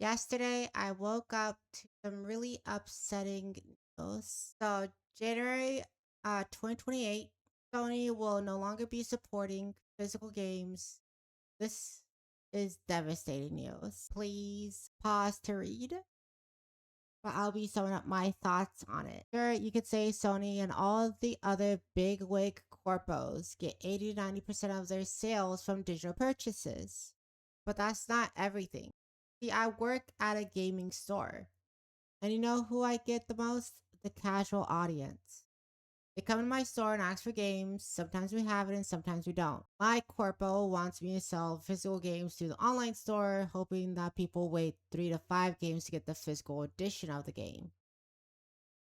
Yesterday, I woke up to some really upsetting news. So, January 2028, Sony will no longer be supporting physical games. This is devastating news. Please pause to read, but I'll be summing up my thoughts on it. Sure, you could say Sony and all of the other big wig corpos get 80 to 90% of their sales from digital purchases. But that's not everything. See, I work at a gaming store. And you know who I get the most? The casual audience. They come in my store and ask for games. Sometimes we have it and sometimes we don't. My corpo wants me to sell physical games through the online store, hoping that people wait 3 to 5 games to get the physical edition of the game.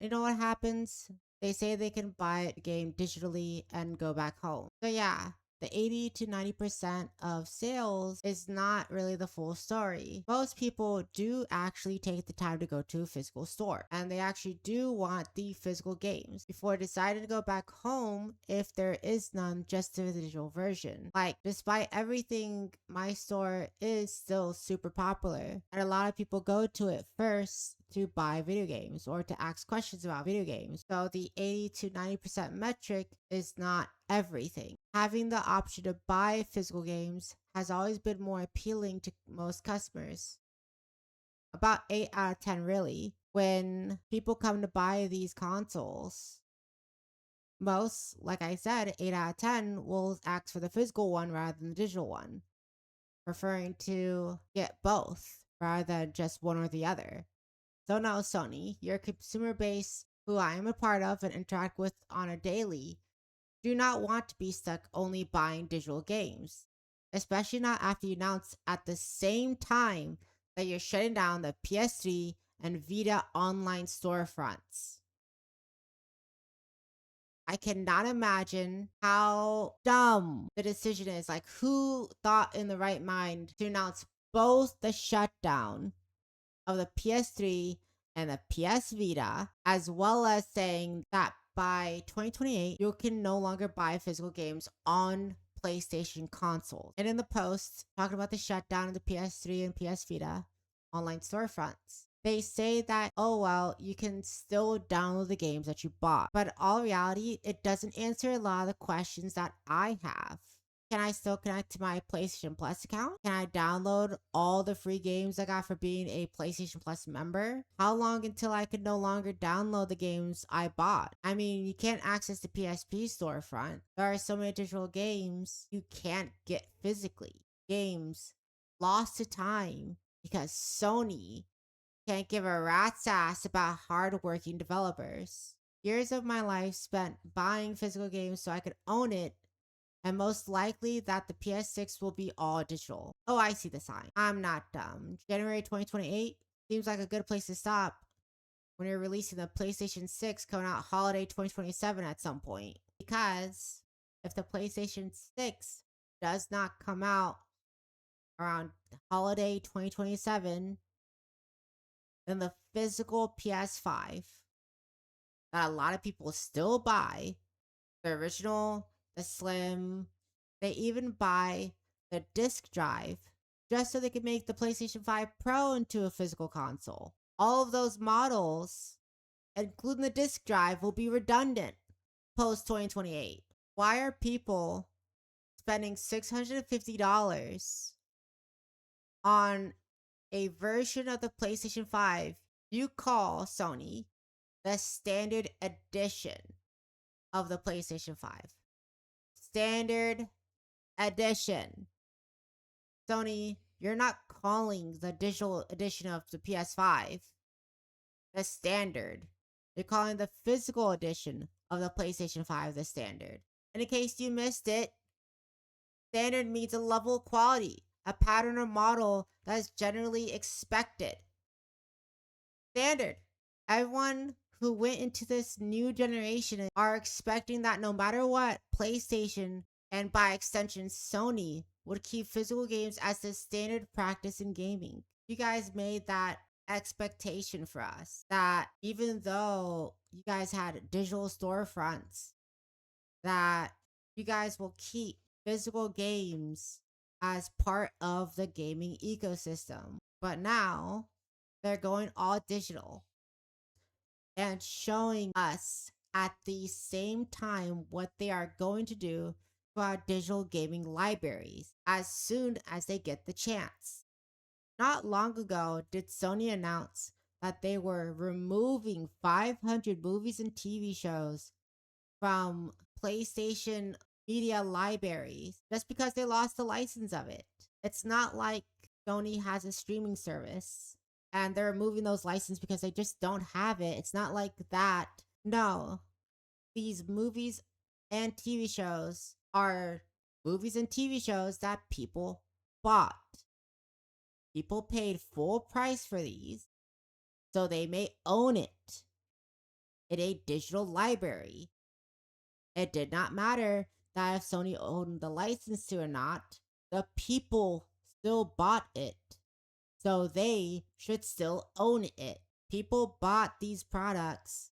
You know what happens? They say they can buy a game digitally and go back home. So yeah, the 80 to 90% of sales is not really the full story. Most people do actually take the time to go to a physical store, and they actually do want the physical games before deciding to go back home if there is none, just the digital version. Like, despite everything, my store is still super popular, and a lot of people go to it first to buy video games or to ask questions about video games. So the 80 to 90% metric is not everything. Having the option to buy physical games has always been more appealing to most customers. About 8 out of 10 really. When people come to buy these consoles, most, like I said, 8 out of 10 will ask for the physical one rather than the digital one, preferring to get both rather than just one or the other. So now, Sony, your consumer base, who I am a part of and interact with on a daily, do not want to be stuck only buying digital games, especially not after you announce at the same time that you're shutting down the PS3 and Vita online storefronts. I cannot imagine how dumb the decision is. Like, who thought in the right mind to announce both the shutdown of the PS3 and the PS Vita, as well as saying that by 2028, you can no longer buy physical games on PlayStation consoles. And in the post, talking about the shutdown of the PS3 and PS Vita online storefronts, they say that, oh, well, you can still download the games that you bought. But in all reality, it doesn't answer a lot of the questions that I have. Can I still connect to my PlayStation Plus account? Can I download all the free games I got for being a PlayStation Plus member? How long until I could no longer download the games I bought? I mean, you can't access the PSP storefront. There are so many digital games you can't get physically. Games lost to time because Sony can't give a rat's ass about hardworking developers. Years of my life spent buying physical games so I could own it, and most likely that the PS6 will be all digital. Oh, I see the sign. I'm not dumb. January 2028 seems like a good place to stop when you're releasing the PlayStation 6 coming out holiday 2027 at some point. Because if the PlayStation 6 does not come out around holiday 2027, then the physical PS5 that a lot of people still buy, the original, the slim, they even buy the disc drive just so they can make the PlayStation 5 Pro into a physical console. All of those models, including the disc drive, will be redundant post 2028. Why are people spending $650 on a version of the PlayStation 5 you call, Sony, the standard edition of the PlayStation 5? Standard edition. Sony, you're not calling the digital edition of the PS5 the standard. You're calling the physical edition of the PlayStation 5 the standard. And in case you missed it, standard means a level of quality, a pattern or model that is generally expected. Standard. Everyone who went into this new generation are expecting that no matter what, PlayStation and by extension Sony would keep physical games as the standard practice in gaming. You guys made that expectation for us that even though you guys had digital storefronts, that you guys will keep physical games as part of the gaming ecosystem. But now they're going all digital and showing us at the same time what they are going to do for our digital gaming libraries as soon as they get the chance. Not long ago, did Sony announce that they were removing 500 movies and TV shows from PlayStation media libraries just because they lost the license of it. It's not like Sony has a streaming service and they're removing those licenses because they just don't have it. It's not like that. No, these movies and TV shows are movies and TV shows that people bought. People paid full price for these, so they may own it in a digital library. It did not matter that if Sony owned the license to or not, the people still bought it. So they should still own it. People bought these products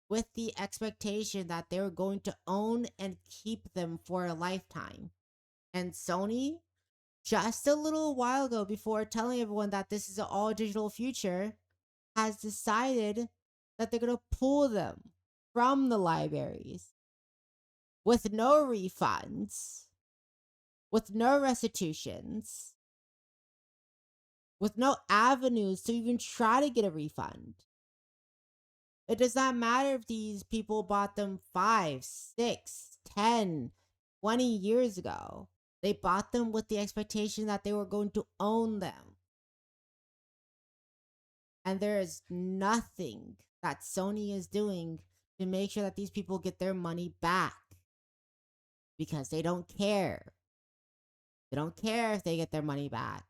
with the expectation that they were going to own and keep them for a lifetime. And Sony, just a little while ago, before telling everyone that this is an all digital future, has decided that they're going to pull them from the libraries with no refunds, with no restitutions, with no avenues to even try to get a refund. It does not matter if these people bought them 5, 6, 10, 20 years ago. They bought them with the expectation that they were going to own them. And there is nothing that Sony is doing to make sure that these people get their money back. Because they don't care. They don't care if they get their money back.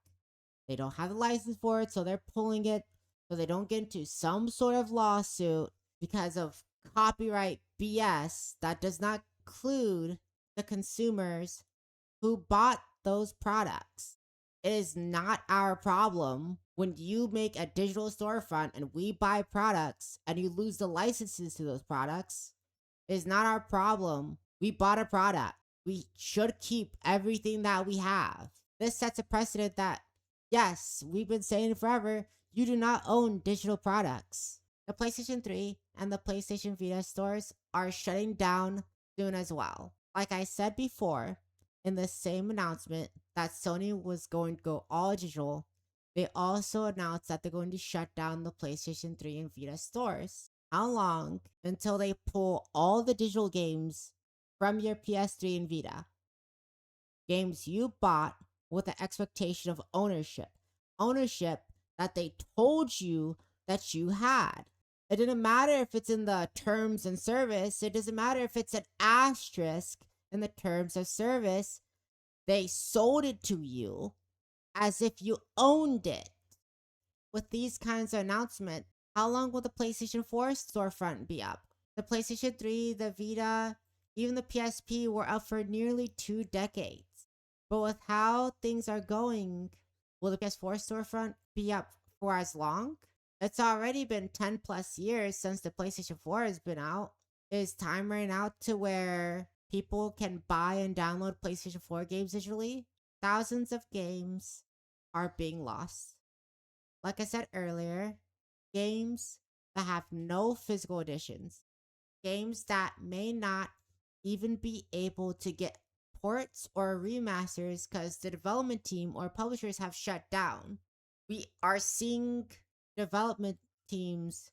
They don't have the license for it, so they're pulling it so they don't get into some sort of lawsuit because of copyright BS that does not include the consumers who bought those products. It is not our problem when you make a digital storefront and we buy products and you lose the licenses to those products. It is not our problem. We bought a product. We should keep everything that we have. This sets a precedent that, yes, we've been saying forever, you do not own digital products. The PlayStation 3 and the PlayStation Vita stores are shutting down soon as well. Like I said before, in the same announcement that Sony was going to go all digital, they also announced that they're going to shut down the PlayStation 3 and Vita stores. How long until they pull all the digital games from your PS3 and Vita? Games you bought with the expectation of ownership. Ownership that they told you that you had. It didn't matter if it's in the terms and service. It doesn't matter if it's an asterisk in the terms of service. They sold it to you as if you owned it. With these kinds of announcements, how long will the PlayStation 4 storefront be up? The PlayStation 3, the Vita, even the PSP were up for nearly 2 decades. But with how things are going, will the PS4 storefront be up for as long? It's already been 10 plus years since the PlayStation 4 has been out. Is time right now to where people can buy and download PlayStation 4 games digitally? Thousands of games are being lost. Like I said earlier, games that have no physical editions, games that may not even be able to get ports or remasters because the development team or publishers have shut down. We are seeing development teams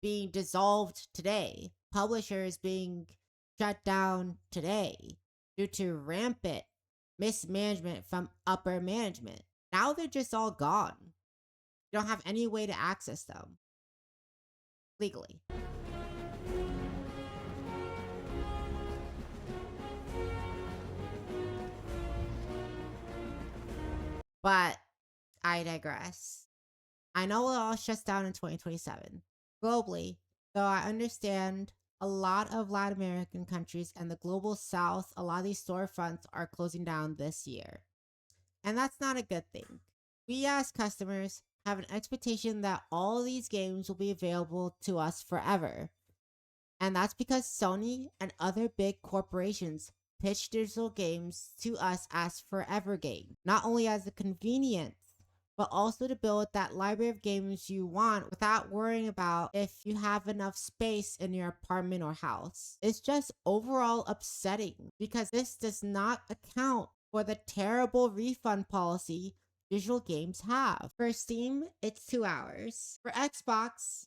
being dissolved today, publishers being shut down today due to rampant mismanagement from upper management. Now they're just all gone. You don't have any way to access them legally. But I digress. I know it all shuts down in 2027. Globally, though I understand a lot of Latin American countries and the global south, a lot of these storefronts are closing down this year. And that's not a good thing. We as customers have an expectation that all of these games will be available to us forever. And that's because Sony and other big corporations pitch digital games to us as forever games, not only as a convenience but also to build that library of games you want without worrying about if you have enough space in your apartment or house. It's just overall upsetting because this does not account for the terrible refund policy digital games have. For Steam, it's 2 hours. For Xbox,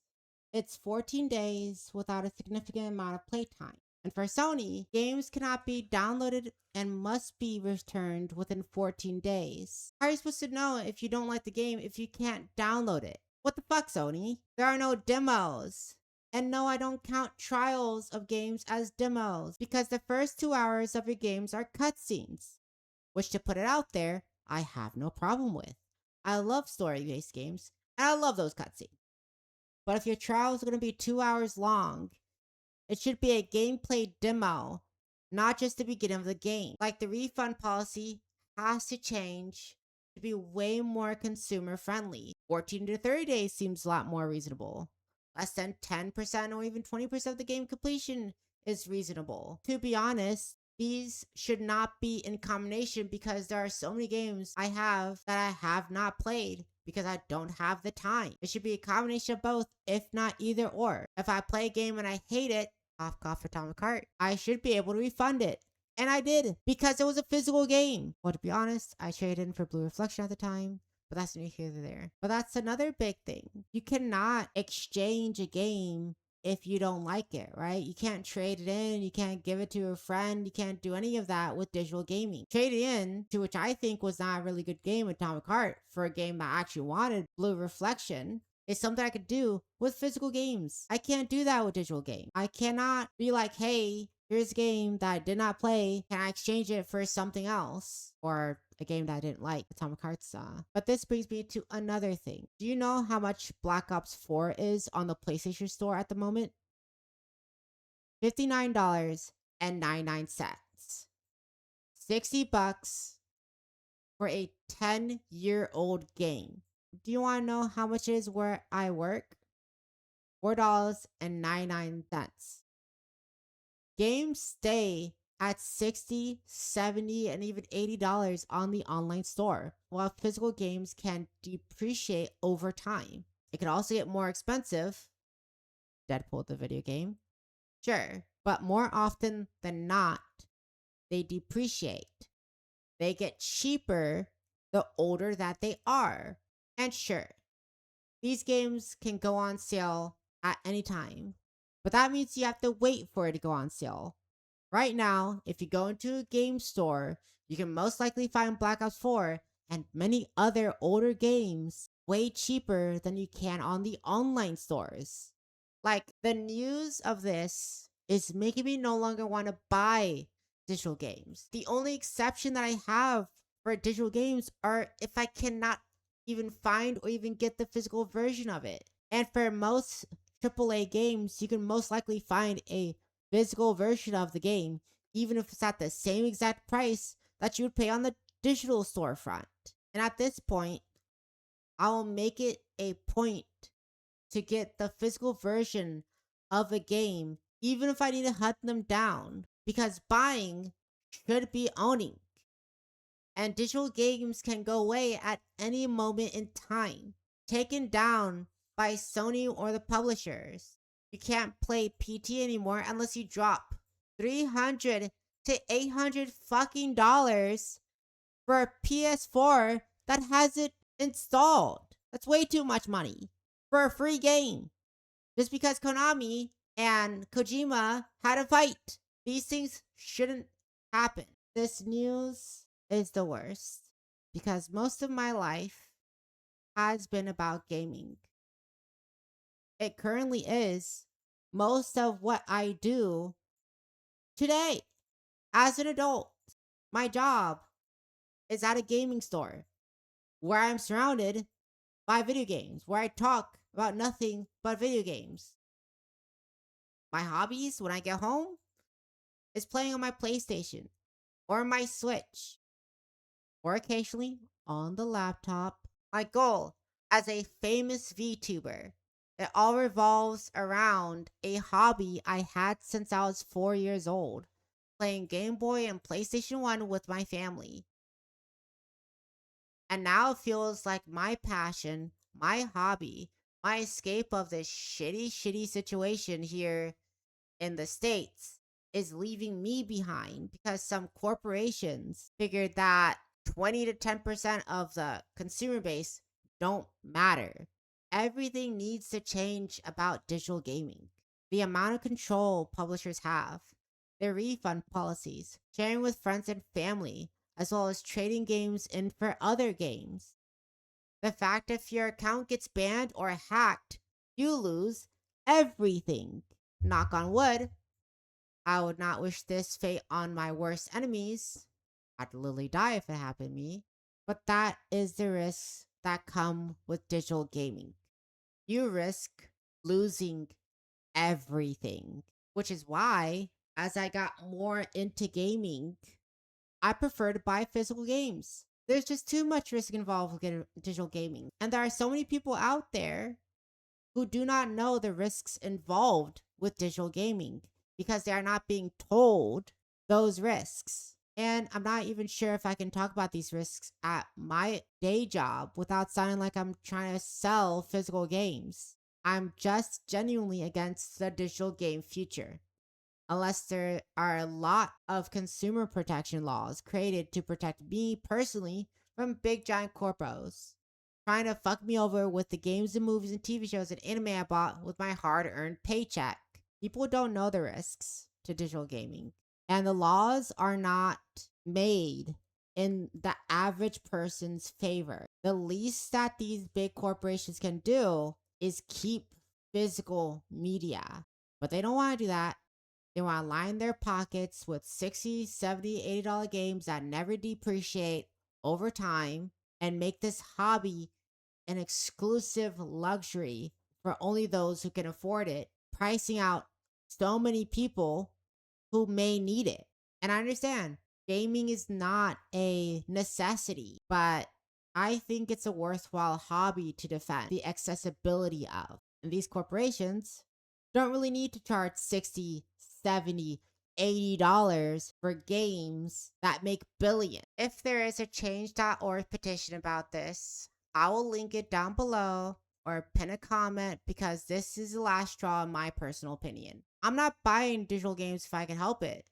it's 14 days without a significant amount of playtime. And for Sony, games cannot be downloaded and must be returned within 14 days. How are you supposed to know if you don't like the game if you can't download it? What the fuck, Sony? There are no demos. And no, I don't count trials of games as demos because the first 2 hours of your games are cutscenes, which, to put it out there, I have no problem with. I love story-based games, and I love those cutscenes. But if your trial is going to be 2 hours long, it should be a gameplay demo, not just the beginning of the game. Like, the refund policy has to change to be way more consumer friendly. 14 to 30 days seems a lot more reasonable. Less than 10% or even 20% of the game completion is reasonable. To be honest, these should not be in combination because there are so many games I have that I have not played because I don't have the time. It should be a combination of both, if not either or. If I play a game and I hate it, cough Atomic Heart, I should be able to refund it. And I did, because it was a physical game. Well, to be honest, I traded in for Blue Reflection at the time, but that's neither here nor there. But that's another big thing. You cannot exchange a game if you don't like it, right? You can't trade it in, you can't give it to a friend, you can't do any of that with digital gaming. Trading in, to which I think was not a really good game, Atomic Heart, for a game that I actually wanted, Blue Reflection, is something I could do with physical games. I can't do that with digital games. I cannot be like, hey, here's a game that I did not play. Can I exchange it for something else? Or a game that I didn't like, Atomic Hearts. But this brings me to another thing. Do you know how much Black Ops 4 is on the PlayStation Store at the moment? $59.99. $60 for a 10-year-old game. Do you want to know how much it is where I work? $4.99. Games stay at $60, $70, and even $80 on the online store, while physical games can depreciate over time. It can also get more expensive. Deadpool, the video game. Sure, but more often than not, they depreciate. They get cheaper the older that they are. And sure, these games can go on sale at any time, but that means you have to wait for it to go on sale. Right now, if you go into a game store, you can most likely find Black Ops 4 and many other older games way cheaper than you can on the online stores. Like, the news of this is making me no longer want to buy digital games. The only exception that I have for digital games are if I cannot even find or even get the physical version of it. And for most AAA games, you can most likely find a physical version of the game, even if it's at the same exact price that you would pay on the digital storefront. And at this point, I will make it a point to get the physical version of a game, even if I need to hunt them down, because buying should be owning. And digital games can go away at any moment in time, taken down by Sony or the publishers. You can't play PT anymore unless you drop $300 to $800 fucking dollars for a PS4 that has it installed. That's way too much money for a free game. Just because Konami and Kojima had a fight. These things shouldn't happen. This news is the worst because most of my life has been about gaming. It currently is most of what I do today as an adult. My job is at a gaming store where I'm surrounded by video games, where I talk about nothing but video games. My hobbies when I get home is playing on my PlayStation or my Switch, or occasionally on the laptop. My goal as a famous VTuber, it all revolves around a hobby I had since I was 4 years old, playing Game Boy and PlayStation 1 with my family. And now it feels like my passion, my hobby, my escape of this shitty situation here in the States is leaving me behind because some corporations figured that 20 to 10% of the consumer base don't matter. Everything needs to change about digital gaming. The amount of control publishers have, their refund policies, sharing with friends and family, as well as trading games in for other games. The fact if your account gets banned or hacked, you lose everything. Knock on wood. I would not wish this fate on my worst enemies. I'd literally die if it happened to me. But that is the risks that come with digital gaming. You risk losing everything, which is why, as I got more into gaming, I prefer to buy physical games. There's just too much risk involved with digital gaming. And there are so many people out there who do not know the risks involved with digital gaming because they are not being told those risks. And I'm not even sure if I can talk about these risks at my day job without sounding like I'm trying to sell physical games. I'm just genuinely against the digital game future. Unless there are a lot of consumer protection laws created to protect me personally from big giant corpos trying to fuck me over with the games and movies and TV shows and anime I bought with my hard-earned paycheck. People don't know the risks to digital gaming, and the laws are not made in the average person's favor. The least that these big corporations can do is keep physical media, but they don't want to do that. They want to line their pockets with $60, $70, $80 games that never depreciate over time and make this hobby an exclusive luxury for only those who can afford it, pricing out so many people who may need it. And I understand gaming is not a necessity, but I think it's a worthwhile hobby to defend the accessibility of. And these corporations don't really need to charge 60, 70, $80 for games that make billions. If there is a change.org petition about this, I will link it down below or pin a comment because this is the last straw in my personal opinion. I'm not buying digital games if I can help it.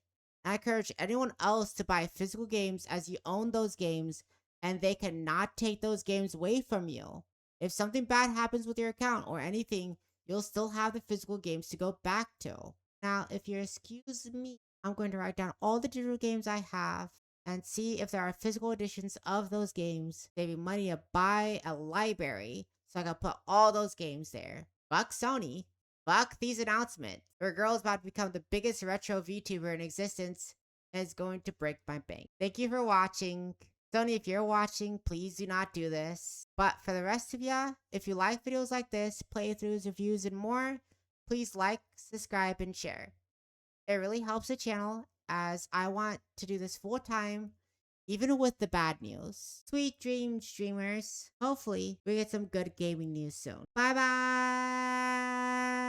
I encourage anyone else to buy physical games as you own those games and they cannot take those games away from you. If something bad happens with your account or anything, you'll still have the physical games to go back to. Now, if you excuse me, I'm going to write down all the digital games I have and see if there are physical editions of those games, saving money to buy a library so I can put all those games there. Fuck Sony. Fuck these announcements. Your girl is about to become the biggest retro VTuber in existence and is going to break my bank. Thank you for watching. Sony, if you're watching, please do not do this. But for the rest of ya, if you like videos like this, playthroughs, reviews, and more, please like, subscribe, and share. It really helps the channel as I want to do this full time, even with the bad news. Sweet dreams, streamers. Hopefully, we get some good gaming news soon. Bye bye!